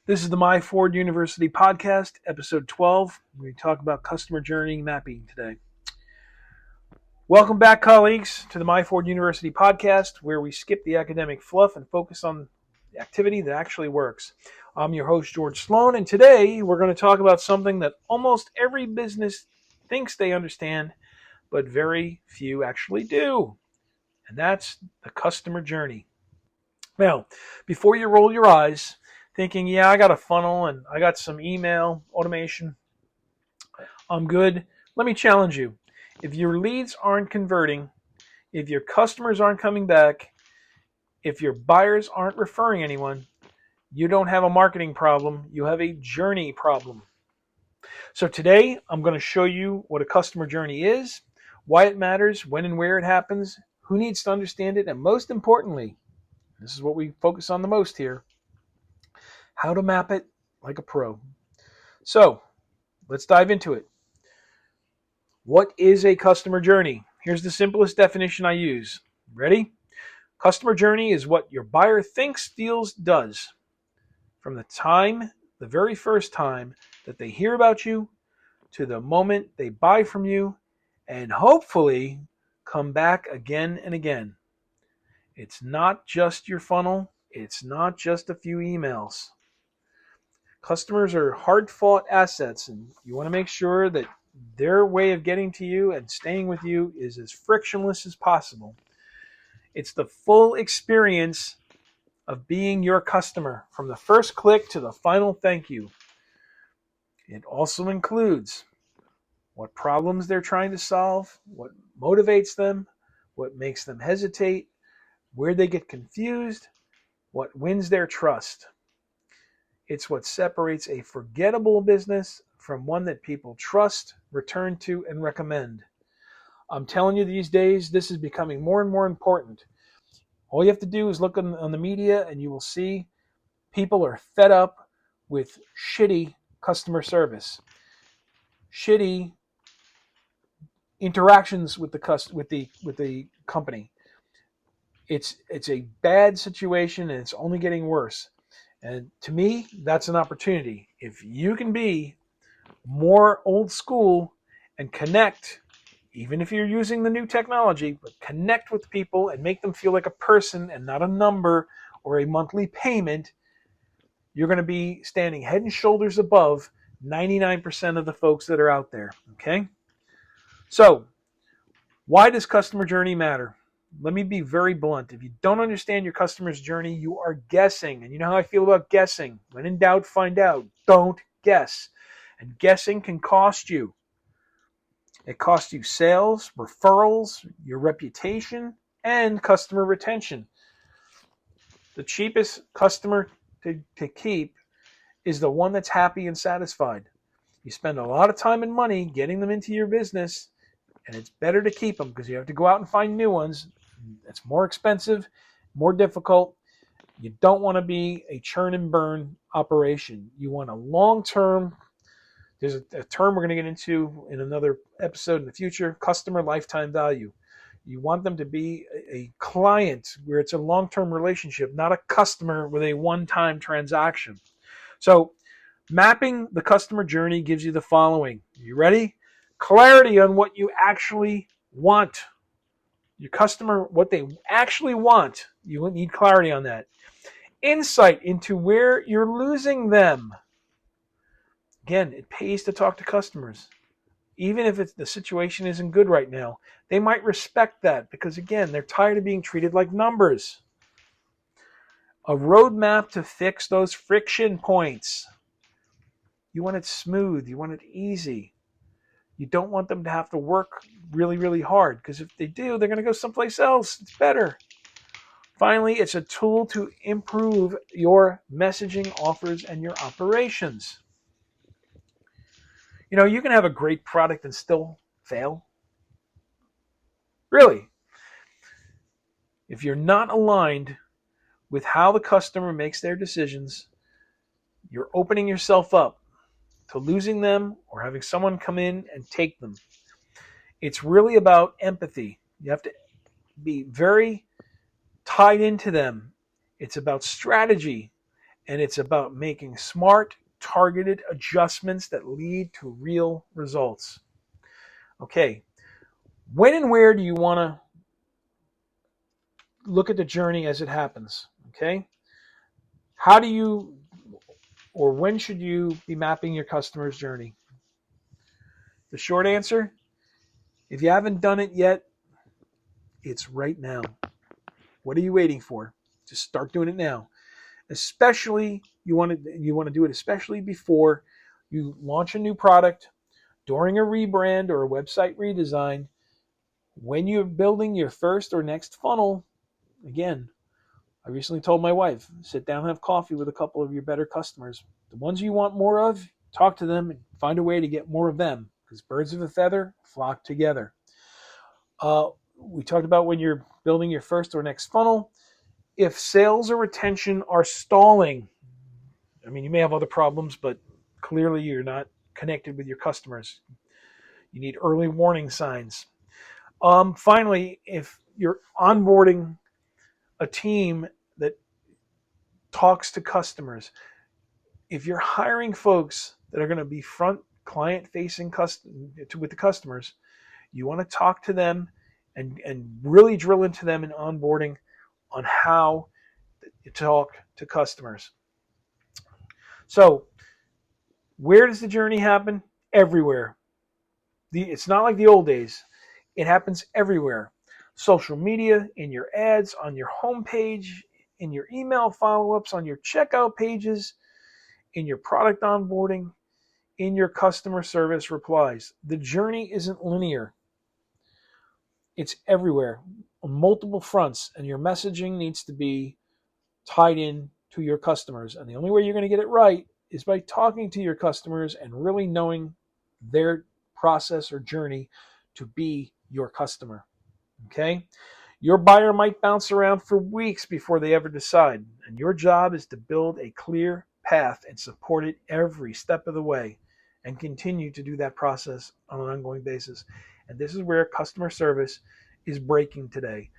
This is the Myford University podcast, episode 12. We talk about customer journey mapping today. Welcome back, colleagues, to the Myford University podcast, where we skip the academic fluff and focus on the activity that actually works. I'm your host, George Sloan, and today we're going to talk about something that almost every business thinks they understand, but very few actually do, and that's the customer journey. Now, before you roll your eyes, thinking, yeah, I got a funnel and I got some email automation, I'm good. Let me challenge you. If your leads aren't converting, if your customers aren't coming back, if your buyers aren't referring anyone, you don't have a marketing problem, you have a journey problem. So today, I'm going to show you what a customer journey is, why it matters, when and where it happens, who needs to understand it, and most importantly, this is what we focus on the most here, how to map it like a pro. So, let's dive into it. What is a customer journey? Here's the simplest definition I use. Ready? Customer journey is what your buyer thinks deals does. From the very first time that they hear about you, to the moment they buy from you, and hopefully come back again and again. It's not just your funnel. It's not just a few emails. Customers are hard-fought assets, and you want to make sure that their way of getting to you and staying with you is as frictionless as possible. It's the full experience of being your customer, from the first click to the final thank you. It also includes what problems they're trying to solve, what motivates them, what makes them hesitate, where they get confused, what wins their trust. It's what separates a forgettable business from one that people trust, return to, and recommend. I'm telling you, these days, this is becoming more and more important. All you have to do is look on the media and you will see people are fed up with shitty customer service, shitty interactions with the company. It's a bad situation and it's only getting worse. And to me, that's an opportunity. If you can be more old school and connect, even if you're using the new technology, but connect with people and make them feel like a person and not a number or a monthly payment, you're going to be standing head and shoulders above 99% of the folks that are out there. Okay? So, why does customer journey matter? Let me be very blunt. If you don't understand your customer's journey, you are guessing. And you know how I feel about guessing. When in doubt, find out. Don't guess. And guessing can cost you. It costs you sales, referrals, your reputation, and customer retention. The cheapest customer to keep is the one that's happy and satisfied. You spend a lot of time and money getting them into your business, and it's better to keep them because you have to go out and find new ones. It's more expensive, more difficult. You don't want to be a churn and burn operation. You want a long-term, there's a term we're going to get into in another episode in the future, customer lifetime value. You want them to be a client where it's a long-term relationship, not a customer with a one-time transaction. So mapping the customer journey gives you the following. You ready? Clarity on what you actually want. Your customer, what they actually want, you need clarity on that. Insight into where you're losing them. Again, it pays to talk to customers. Even if the situation isn't good right now, they might respect that because, again, they're tired of being treated like numbers. A roadmap to fix those friction points. You want it smooth. You want it easy. You don't want them to have to work really, really hard because if they do, they're going to go someplace else. It's better. Finally, it's a tool to improve your messaging, offers, and your operations. You know, you can have a great product and still fail. Really. If you're not aligned with how the customer makes their decisions, you're opening yourself up to losing them or having someone come in and take them. It's really about empathy. You have to be very tied into them. It's about strategy. and it's about making smart, targeted adjustments that lead to real results. Okay, when and where do you want to look at the journey as it happens? Okay, how do you, or when should you be mapping your customer's journey? The short answer, if you haven't done it yet, it's right now. What are you waiting for? Just start doing it now. Especially you want to do it especially before you launch a new product, during a rebrand or a website redesign, when you're building your first or next funnel. Again, I recently told my wife, sit down and have coffee with a couple of your better customers. The ones you want more of, talk to them and find a way to get more of them, because birds of a feather flock together. We talked about when you're building your first or next funnel. If sales or retention are stalling, I mean, you may have other problems, but clearly you're not connected with your customers. You need early warning signs. Finally, if you're onboarding a team that talks to customers, if you're hiring folks that are going to be front client-facing with the customers, you want to talk to them and really drill into them in onboarding on how to talk to customers. So, where does the journey happen? Everywhere. It's not like the old days. It happens everywhere. Social media, in your ads, on your homepage, in your email follow-ups, on your checkout pages, in your product onboarding, in your customer service replies. The journey isn't linear. It's everywhere on multiple fronts, and your messaging needs to be tied in to your customers. And the only way you're going to get it right is by talking to your customers and really knowing their process or journey to be your customer. Okay? Your buyer might bounce around for weeks before they ever decide, and your job is to build a clear path and support it every step of the way and continue to do that process on an ongoing basis. And this is where customer service is breaking today.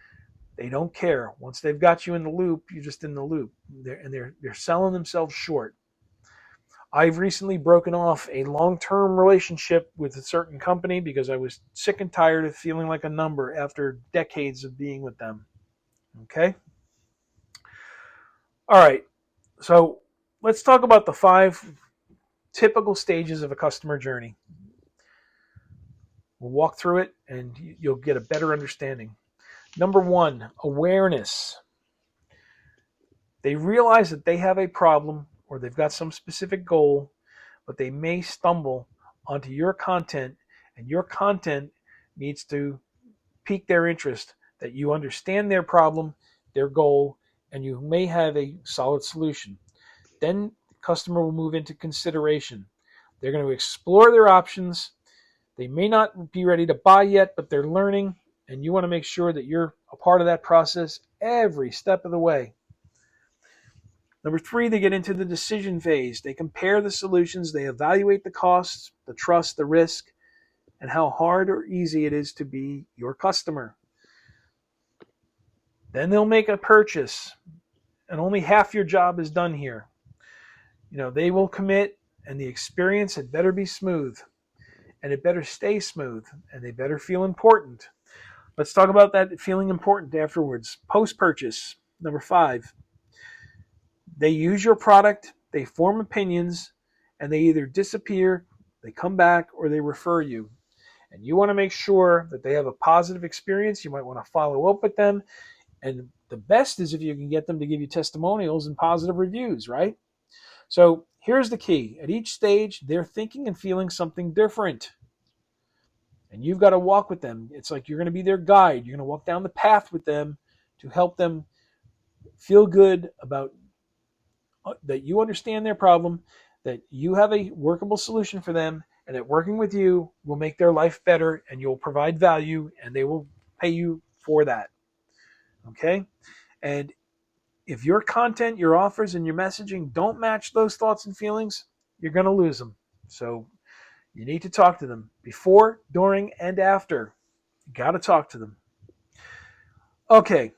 They don't care. Once they've got you in the loop, you're just in the loop. They're selling themselves short. I've recently broken off a long-term relationship with a certain company because I was sick and tired of feeling like a number after decades of being with them. Okay? All right. So let's talk about the 5 typical stages of a customer journey. We'll walk through it and you'll get a better understanding. Number 1, awareness. They realize that they have a problem or they've got some specific goal, but they may stumble onto your content, and your content needs to pique their interest, that you understand their problem, their goal, and you may have a solid solution. Then the customer will move into consideration. They're going to explore their options. They may not be ready to buy yet, but they're learning, and you want to make sure that you're a part of that process every step of the way. Number 3, they get into the decision phase. They compare the solutions. They evaluate the costs, the trust, the risk, and how hard or easy it is to be your customer. Then they'll make a purchase, and only half your job is done here. They will commit, and the experience had better be smooth, and it better stay smooth, and they better feel important. Let's talk about that feeling important afterwards. Post-purchase, number 5. They use your product, they form opinions, and they either disappear, they come back, or they refer you. And you want to make sure that they have a positive experience. You might want to follow up with them. And the best is if you can get them to give you testimonials and positive reviews, right? So here's the key. At each stage, they're thinking and feeling something different. And you've got to walk with them. It's like you're going to be their guide. You're going to walk down the path with them to help them feel good about that you understand their problem, that you have a workable solution for them, and that working with you will make their life better, and you'll provide value, and they will pay you for that. Okay? And if your content, your offers, and your messaging don't match those thoughts and feelings, you're going to lose them. So you need to talk to them before, during, and after. You got to talk to them. Okay.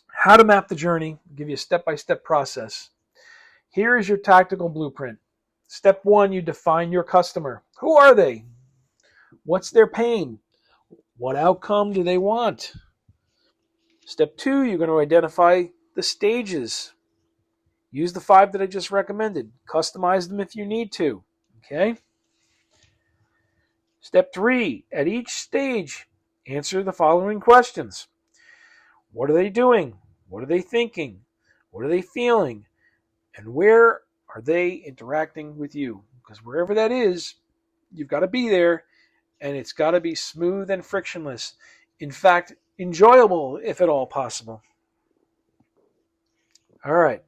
How to map the journey. I'll give you a step-by-step process. Here is your tactical blueprint. Step 1, you define your customer. Who are they? What's their pain? What outcome do they want? Step 2, you're going to identify the stages. Use the 5 that I just recommended. Customize them if you need to. Okay? Step 3, at each stage, answer the following questions. What are they doing? What are they thinking? What are they feeling? And where are they interacting with you? Because wherever that is, you've got to be there, and it's got to be smooth and frictionless. In fact, enjoyable if at all possible. All right.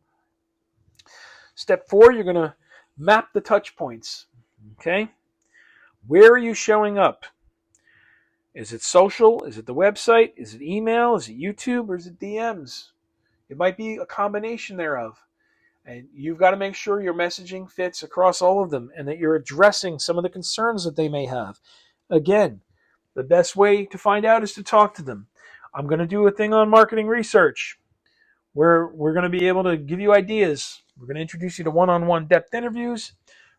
Step 4, you're going to map the touch points. Okay? Where are you showing up? Is it social? Is it the website? Is it email? Is it YouTube? Or is it DMs? It might be a combination thereof. And you've got to make sure your messaging fits across all of them and that you're addressing some of the concerns that they may have. Again, the best way to find out is to talk to them. I'm going to do a thing on marketing research where we're going to be able to give you ideas. We're going to introduce you to one-on-one depth interviews.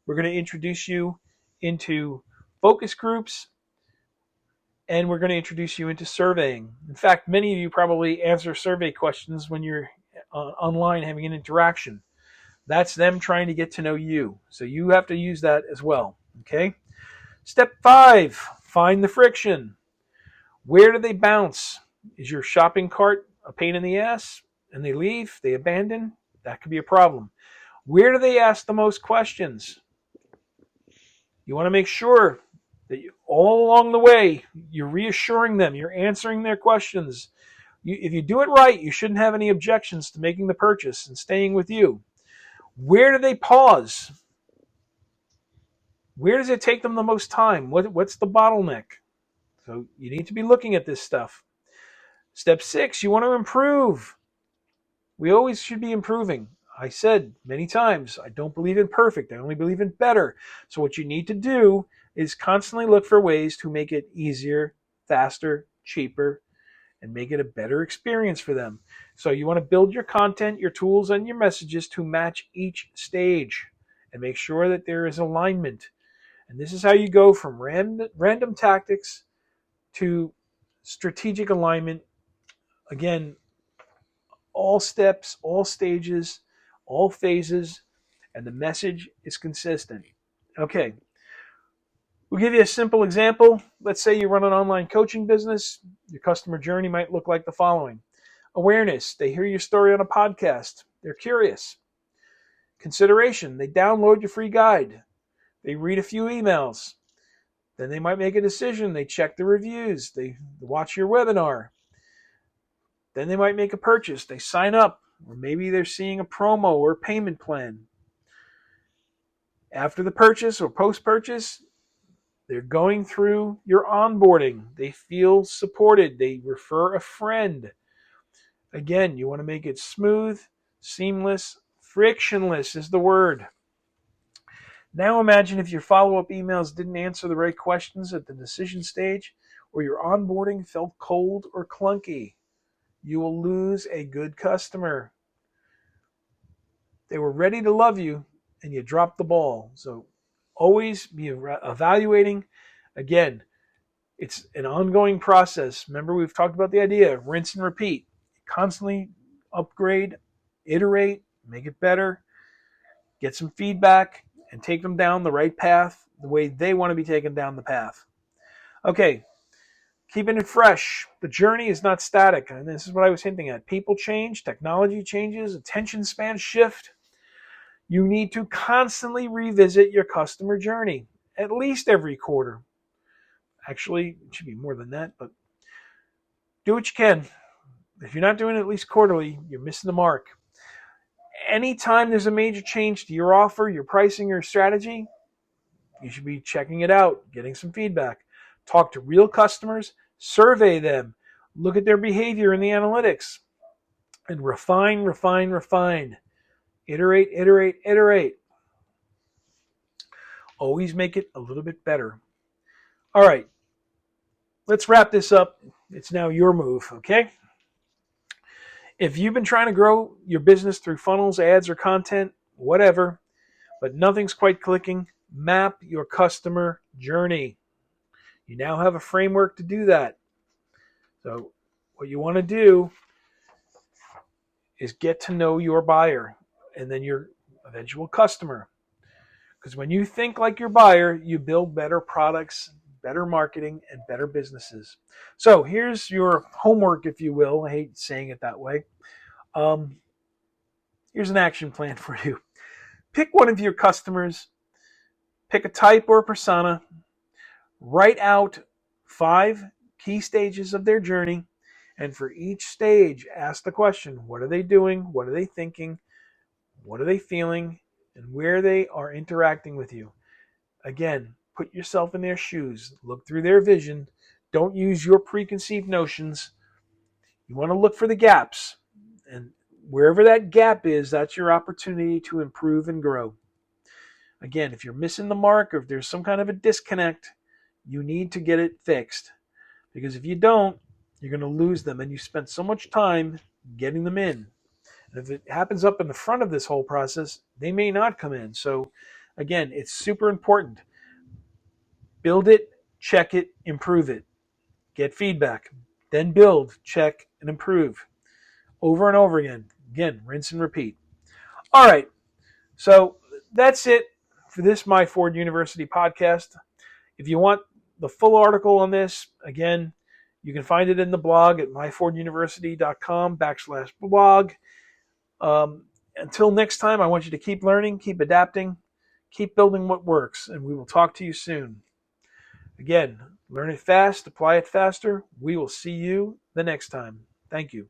We're going to introduce you into focus groups. And we're going to introduce you into surveying. In fact, many of you probably answer survey questions when you're online having an interaction. That's them trying to get to know you. So you have to use that as well. Okay? Step 5, find the friction. Where do they bounce? Is your shopping cart a pain in the ass and they leave, they abandon? That could be a problem. Where do they ask the most questions? You want to make sure that all along the way, you're reassuring them, you're answering their questions. If you do it right, you shouldn't have any objections to making the purchase and staying with you. Where do they pause? Where does it take them the most time? What's the bottleneck? So you need to be looking at this stuff. Step 6, you want to improve. We always should be improving. I said many times, I don't believe in perfect. I only believe in better. So what you need to do is constantly look for ways to make it easier, faster, cheaper, and make it a better experience for them. So you want to build your content, your tools, and your messages to match each stage and make sure that there is alignment. And this is how you go from random tactics to strategic alignment. Again, all steps, all stages, all phases, and the message is consistent. Okay. We'll give you a simple example. Let's say you run an online coaching business. Your customer journey might look like the following. Awareness. They hear your story on a podcast. They're curious. Consideration. They download your free guide. They read a few emails. Then they might make a decision. They check the reviews. They watch your webinar. Then they might make a purchase. They sign up. Or maybe they're seeing a promo or a payment plan. After the purchase or post-purchase, they're going through your onboarding. They feel supported. They refer a friend. Again, you want to make it smooth, seamless, frictionless is the word. Now imagine if your follow-up emails didn't answer the right questions at the decision stage, or your onboarding felt cold or clunky. You will lose a good customer. They were ready to love you, and you dropped the ball. So always be evaluating. Again, it's an ongoing process. Remember, we've talked about the idea of rinse and repeat. Constantly upgrade, iterate, make it better, get some feedback, and take them down the right path, the way they want to be taken down the path. Okay, keeping it fresh. The journey is not static, and this is what I was hinting at. People change, technology changes, attention spans shift. You need to constantly revisit your customer journey, at least every quarter. Actually, it should be more than that, but do what you can. If you're not doing it at least quarterly, you're missing the mark. Anytime there's a major change to your offer, your pricing, or strategy, you should be checking it out, getting some feedback. Talk to real customers, survey them, look at their behavior in the analytics, and refine. Iterate, iterate, iterate. Always make it a little bit better. All right, let's wrap this up. It's now your move, okay? If you've been trying to grow your business through funnels, ads, or content, whatever, but nothing's quite clicking. Map your customer journey. You now have a framework to do that. So what you want to do is get to know your buyer and then your eventual customer. Because when you think like your buyer, you build better products, better marketing, and better businesses. So here's your homework, if you will. I hate saying it that way. Here's an action plan for you. Pick one of your customers, pick a type or a persona, write out 5 key stages of their journey, and for each stage, ask the question, what are they doing? What are they thinking? What are they feeling? And where they are interacting with you. Again, put yourself in their shoes. Look through their vision. Don't use your preconceived notions. You want to look for the gaps. And wherever that gap is, that's your opportunity to improve and grow. Again, if you're missing the mark or if there's some kind of a disconnect, you need to get it fixed. Because if you don't, you're going to lose them. And you spent so much time getting them in. And if it happens up in the front of this whole process, they may not come in. So again, it's super important. Build it, check it, improve it. Get feedback. Then build, check, and improve. Over and over again. Again, rinse and repeat. All right. So that's it for this Myford University podcast. If you want the full article on this, again, you can find it in the blog at myforduniversity.com/blog. Until next time, I want you to keep learning, keep adapting, keep building what works, and we will talk to you soon. Again, learn it fast, apply it faster. We will see you the next time. Thank you.